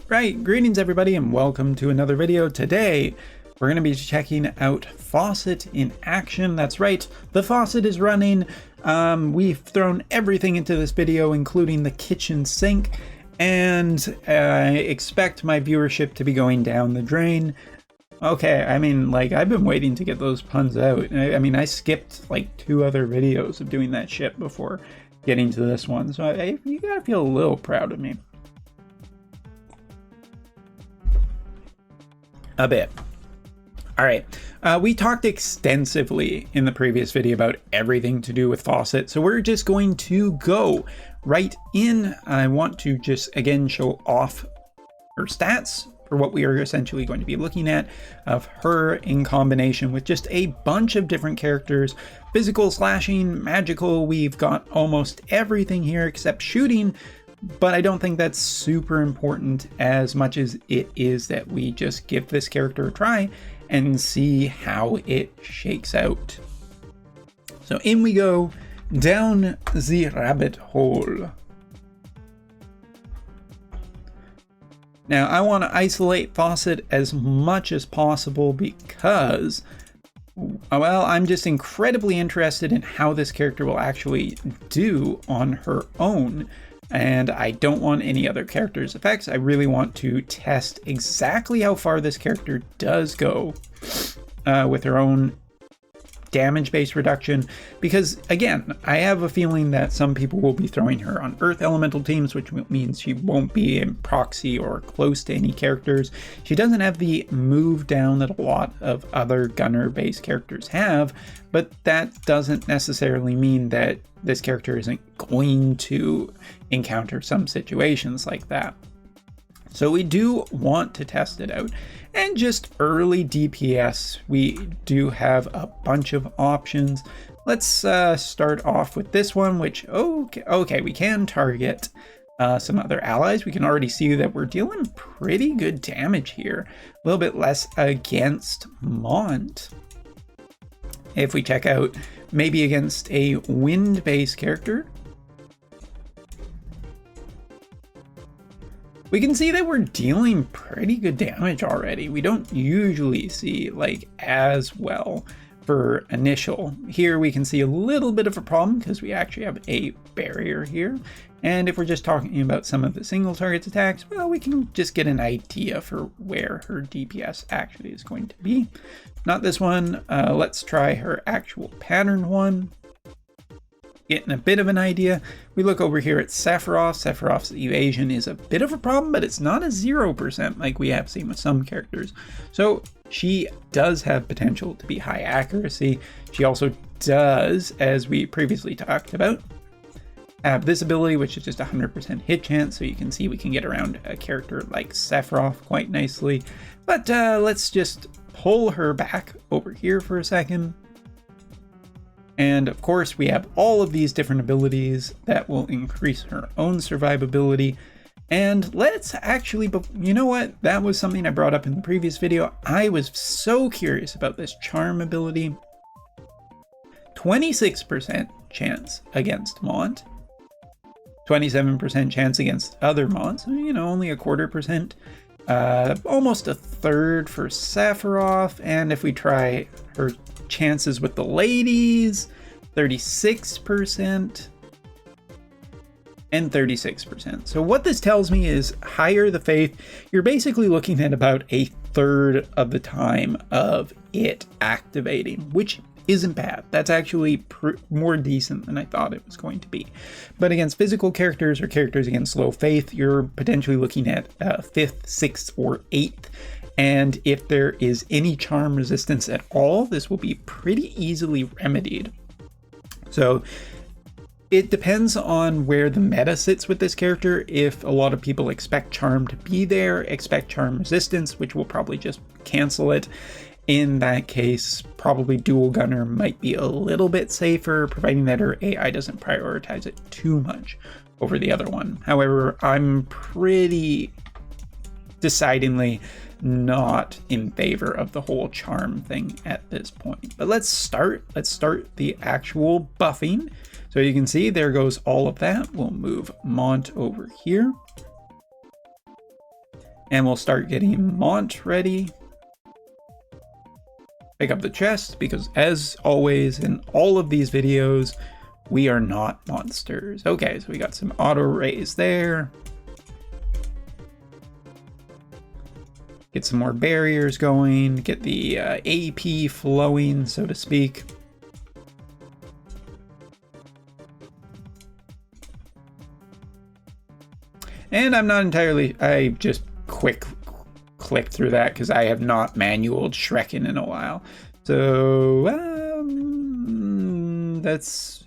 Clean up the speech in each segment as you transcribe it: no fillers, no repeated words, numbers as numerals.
Right, greetings everybody and welcome to another video. Today we're going to be checking out Faucet in action. That's right, the faucet is running. We've thrown everything into this video, including the kitchen sink, and I expect my viewership to be going down the drain. Okay, I mean, like, I've been waiting to get those puns out. I mean, I skipped like 2 other videos of doing that shit before getting to this one, so you gotta feel a little proud of me. A bit. All right, we talked extensively in the previous video about everything to do with Faucet, so we're just going to go right in. I want to just again show off her stats for what we are essentially going to be looking at of her in combination with just a bunch of different characters. Physical, slashing, magical, we've got almost everything here except shooting. But I don't think that's super important as much as it is that we just give this character a try and see how it shakes out. So in we go down the rabbit hole. Now I want to isolate Faucet as much as possible because, well, I'm just incredibly interested in how this character will actually do on her own. And I don't want any other character's effects. I really want to test exactly how far this character does go with her own damage-based reduction. Because, again, I have a feeling that some people will be throwing her on Earth Elemental teams, which means she won't be in proxy or close to any characters. She doesn't have the move down that a lot of other gunner-based characters have, but that doesn't necessarily mean that this character isn't going to encounter some situations like that. So we do want to test it out. And just early DPS, we do have a bunch of options. Let's start off with this one, which, okay, we can target some other allies. We can already see that we're dealing pretty good damage here. A little bit less against Mont. If we check out maybe against a wind-based character, we can see that we're dealing pretty good damage already. We don't usually see like as well for initial. Here we can see a little bit of a problem because we actually have a barrier here. And if we're just talking about some of the single target attacks, well, we can just get an idea for where her DPS actually is going to be. Not this one. Let's try her actual pattern one. Getting a bit of an idea. We look over here at Sephiroth. Sephiroth's evasion is a bit of a problem, but it's not a 0% like we have seen with some characters. So she does have potential to be high accuracy. She also does, as we previously talked about, have this ability, which is just 100% hit chance. So you can see we can get around a character like Sephiroth quite nicely. But let's just pull her back over here for a second. And of course, we have all of these different abilities that will increase her own survivability. And let's actually, you know what? That was something I brought up in the previous video. I was so curious about this charm ability. 26% chance against Mont. 27% chance against other Monts. You know, only a 1/4%. Almost a third for Sephiroth. And if we try her chances with the ladies, 36% and 36%. So what this tells me is higher the faith, you're basically looking at about a third of the time of it activating, which isn't bad. That's actually more decent than I thought it was going to be. But against physical characters or characters against low faith, you're potentially looking at 5th, 6th, or 8th. And if there is any charm resistance at all, this will be pretty easily remedied. So it depends on where the meta sits with this character. If a lot of people expect charm to be there, expect charm resistance, which will probably just cancel it. In that case, probably dual gunner might be a little bit safer, providing that her AI doesn't prioritize it too much over the other one. However, I'm pretty decidedly not in favor of the whole charm thing at this point. But let's start the actual buffing. So you can see there goes all of that. We'll move Mont over here. And we'll start getting Mont ready. Pick up the chest, because as always in all of these videos, we are not monsters. Okay, so we got some auto raise there. Get some more barriers going, get the AP flowing, so to speak. And I'm not entirely, I just clicked through that because I have not manualed Shrekken in a while. So that's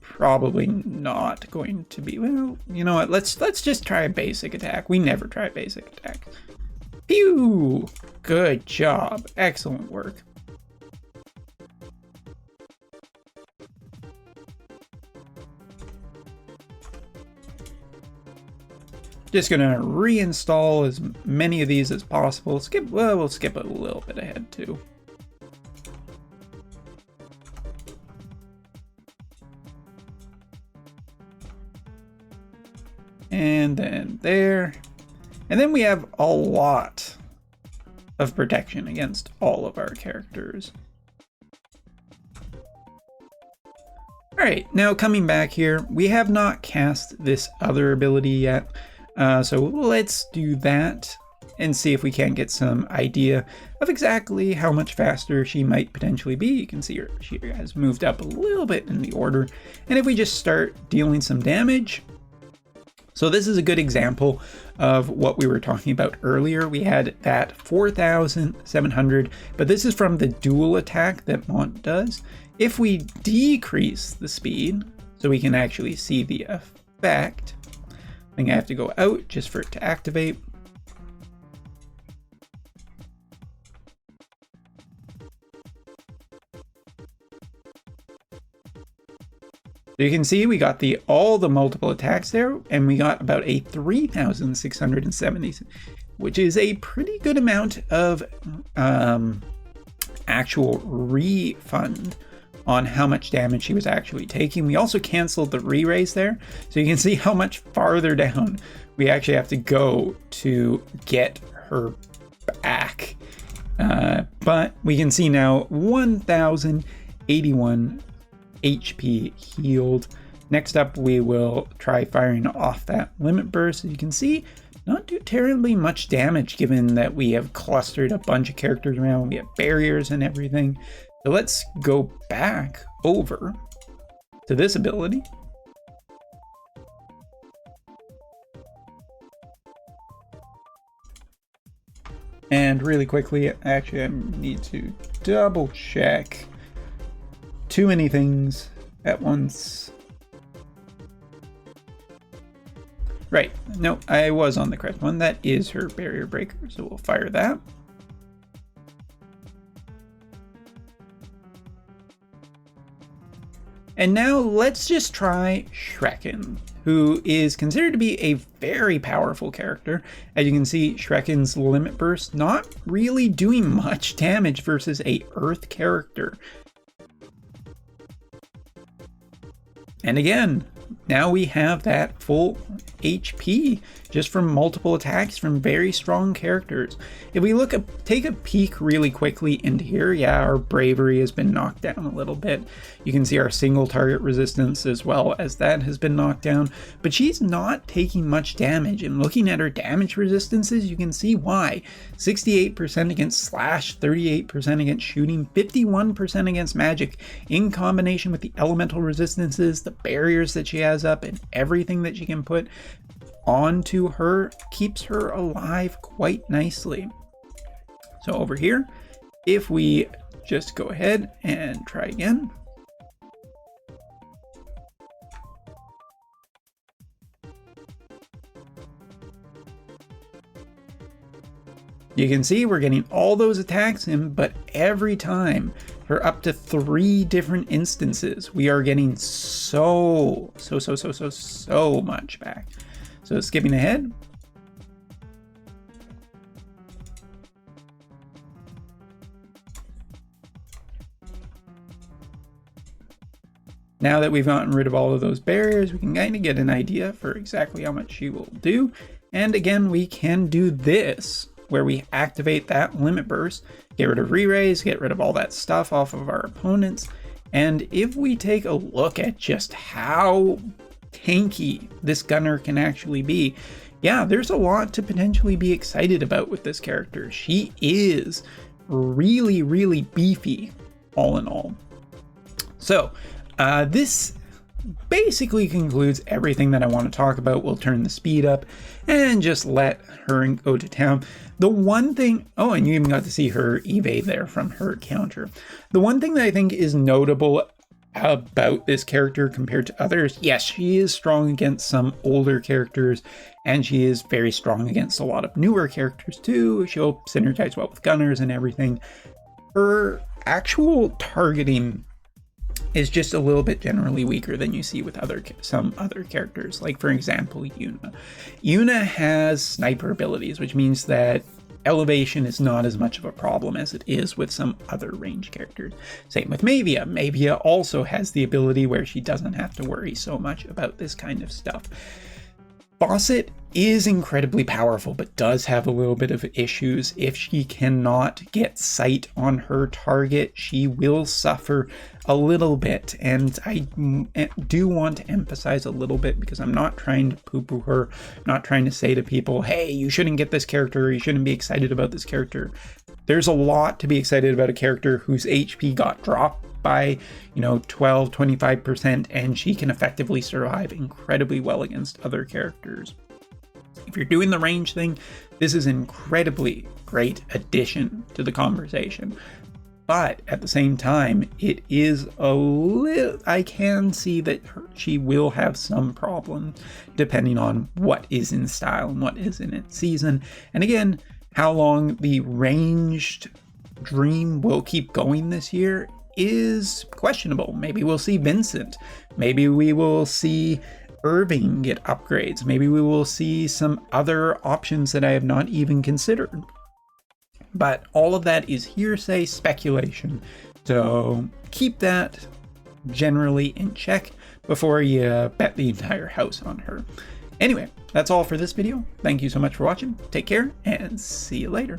probably not going to be, well, you know what, let's just try a basic attack. We never try basic attack. Pew! Good job. Excellent work. Just gonna reinstall as many of these as possible. We'll skip a little bit ahead too. And then there. And then we have a lot of protection against all of our characters. All right, now coming back here, we have not cast this other ability yet. So let's do that and see if we can get some idea of exactly how much faster she might potentially be. You can see she has moved up a little bit in the order. And if we just start dealing some damage, so this is a good example of what we were talking about earlier. We had that 4,700, but this is from the dual attack that Mont does. If we decrease the speed, so we can actually see the effect, I think I have to go out just for it to activate. So you can see we got all the multiple attacks there, and we got about a 3,670, which is a pretty good amount of actual refund on how much damage she was actually taking. We also canceled the re-raise there, so you can see how much farther down we actually have to go to get her back. But we can see now 1,081 HP healed. Next up, we will try firing off that limit burst. As you can see, not do terribly much damage given that we have clustered a bunch of characters around. We have barriers and everything. So let's go back over to this ability. And really quickly, actually, I need to double check. Too many things at once. Right, no, I was on the correct one. That is her barrier breaker, so we'll fire that. And now let's just try Shrekken, who is considered to be a very powerful character. As you can see, Shrekken's limit burst not really doing much damage versus a Earth character. And again, now we have that full HP just from multiple attacks from very strong characters. If we take a peek really quickly into here, yeah, our bravery has been knocked down a little bit. You can see our single target resistance as well as that has been knocked down, but she's not taking much damage. And looking at her damage resistances, you can see why. 68% against slash, 38% against shooting, 51% against magic, in combination with the elemental resistances, the barriers that she has up, and everything that she can put onto her keeps her alive quite nicely. So over here, if we just go ahead and try again. You can see we're getting all those attacks in, but every time for up to 3 different instances, we are getting so much back. So skipping ahead. Now that we've gotten rid of all of those barriers, we can kind of get an idea for exactly how much she will do. And again, we can do this, where we activate that limit burst, get rid of re-raise, get rid of all that stuff off of our opponents. And if we take a look at just how tanky this gunner can actually be, yeah, there's a lot to potentially be excited about with this character. She is really, really beefy, all in all. So this basically concludes everything that I want to talk about. We'll turn the speed up and just let her go to town. The one thing, oh, and you even got to see her evade there from her counter. The one thing that I think is notable about this character compared to others, yes, she is strong against some older characters, and she is very strong against a lot of newer characters too. She'll synergize well with gunners and everything. Her actual targeting is just a little bit generally weaker than you see with some other characters. Like, for example, Yuna. Yuna has sniper abilities, which means that elevation is not as much of a problem as it is with some other range characters. Same with Mavia. Mavia also has the ability where she doesn't have to worry so much about this kind of stuff. Faucet is incredibly powerful, but does have a little bit of issues. If she cannot get sight on her target, she will suffer a little bit. And I do want to emphasize a little bit, because I'm not trying to poo-poo her. I'm not trying to say to people, hey, you shouldn't get this character, or you shouldn't be excited about this character. There's a lot to be excited about a character whose HP got dropped by 12, 25%, and she can effectively survive incredibly well against other characters. If you're doing the range thing, this is an incredibly great addition to the conversation. But at the same time, it is a little, I can see that she will have some problems depending on what is in style and what is in its season. And again, how long the ranged dream will keep going this year is questionable. Maybe we'll see Vincent. Maybe we will see Irving get upgrades. Maybe we will see some other options that I have not even considered. But all of that is hearsay speculation. So keep that generally in check before you bet the entire house on her. Anyway, that's all for this video. Thank you so much for watching. Take care and see you later.